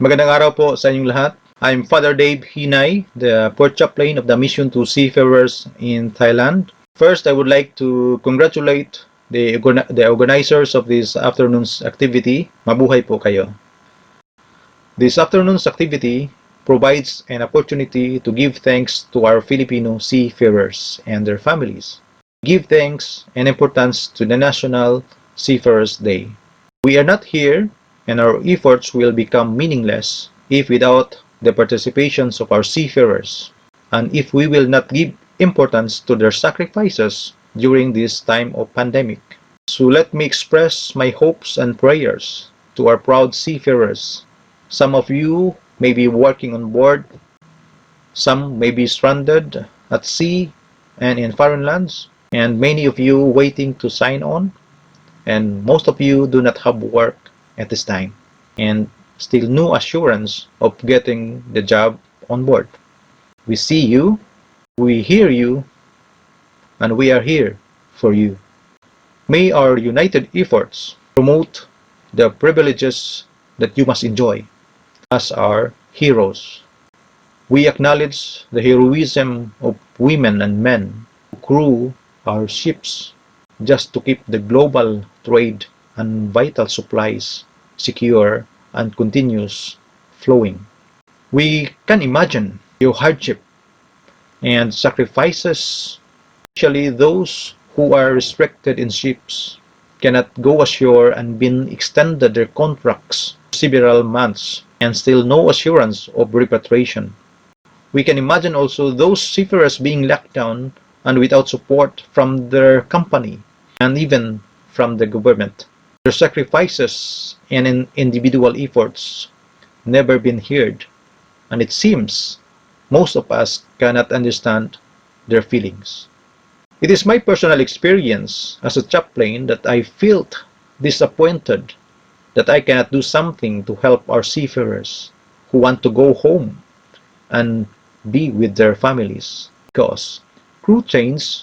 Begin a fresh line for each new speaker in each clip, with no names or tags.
Magandang araw po sa inyong lahat. I'm Father Dave Hinay, the Port Chaplain of the Mission to Seafarers in Thailand. First, I would like to congratulate the organizers of this afternoon's activity. Mabuhay po kayo. This afternoon's activity provides an opportunity to give thanks to our Filipino seafarers and their families. Give thanks and importance to the National Seafarers Day. We are not here, and our efforts will become meaningless if without the participations of our seafarers, and if we will not give importance to their sacrifices during this time of pandemic. So let me express my hopes and prayers to our proud seafarers. Some of you may be working on board, some may be stranded at sea and in foreign lands, and many of you waiting to sign on, and most of you do not have work at this time, and still no assurance of getting the job on board. We see you, we hear you, and we are here for you. May our united efforts promote the privileges that you must enjoy as our heroes. We acknowledge the heroism of women and men who crew our ships just to keep the global trade and vital supplies secure and continuous flowing. We can imagine your hardship and sacrifices, especially those who are restricted in ships, cannot go ashore and been extended their contracts several months and still no assurance of repatriation. We can imagine also those seafarers being locked down and without support from their company and even from the government. Their sacrifices and individual efforts never been heard, and it seems most of us cannot understand their feelings. It is my personal experience as a chaplain that I felt disappointed that I cannot do something to help our seafarers who want to go home and be with their families, because crew change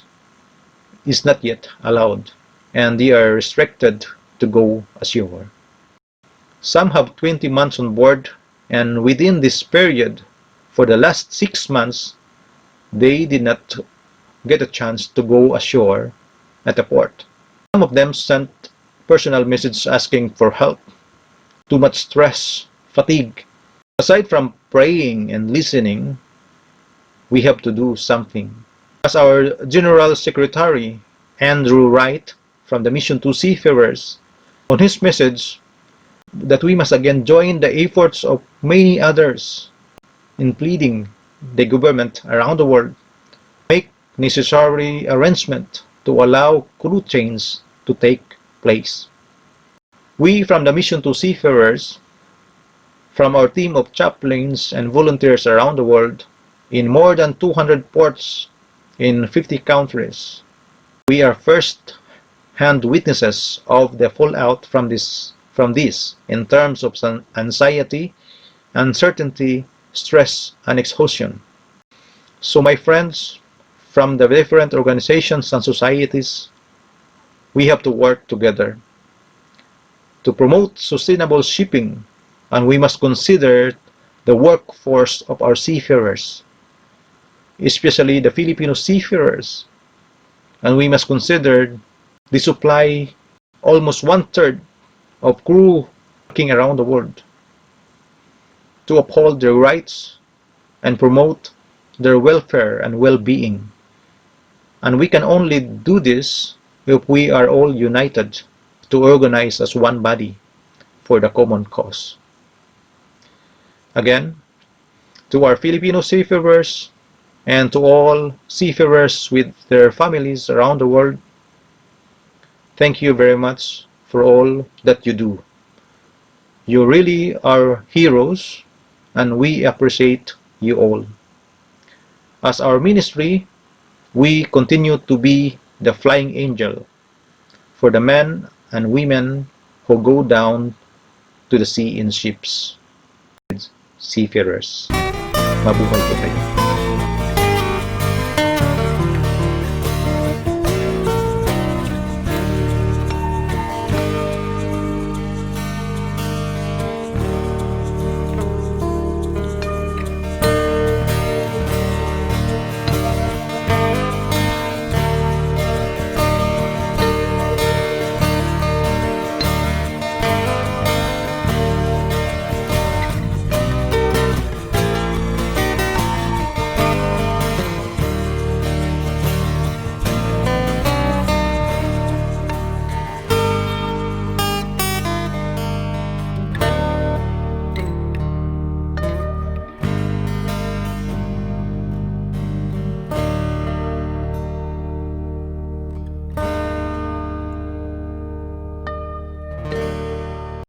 is not yet allowed and they are restricted to go ashore. Some have 20 months on board, and within this period, for the last 6 months, they did not get a chance to go ashore at the port. Some of them sent personal messages asking for help. Too much stress, fatigue. Aside from praying and listening, we have to do something. As our General Secretary, Andrew Wright, from the Mission to Seafarers, on his message that we must again join the efforts of many others in pleading the government around the world make necessary arrangement to allow crew change to take place. We from the Mission to Seafarers, from our team of chaplains and volunteers around the world in more than 200 ports in 50 countries, we are first-hand witnesses of the fallout from this in terms of anxiety, uncertainty, stress, and exhaustion. So my friends, from the different organizations and societies, we have to work together to promote sustainable shipping, and we must consider the workforce of our seafarers, especially the Filipino seafarers, and we must consider the supply almost 1/3 of crew working around the world to uphold their rights and promote their welfare and well-being. And we can only do this if we are all united to organize as one body for the common cause. Again, to our Filipino seafarers and to all seafarers with their families around the world, thank you very much for all that you do. You really are heroes, and we appreciate you all. As our ministry, we continue to be the flying angel for the men and women who go down to the sea in ships. Seafarers, mabuhay po kayo.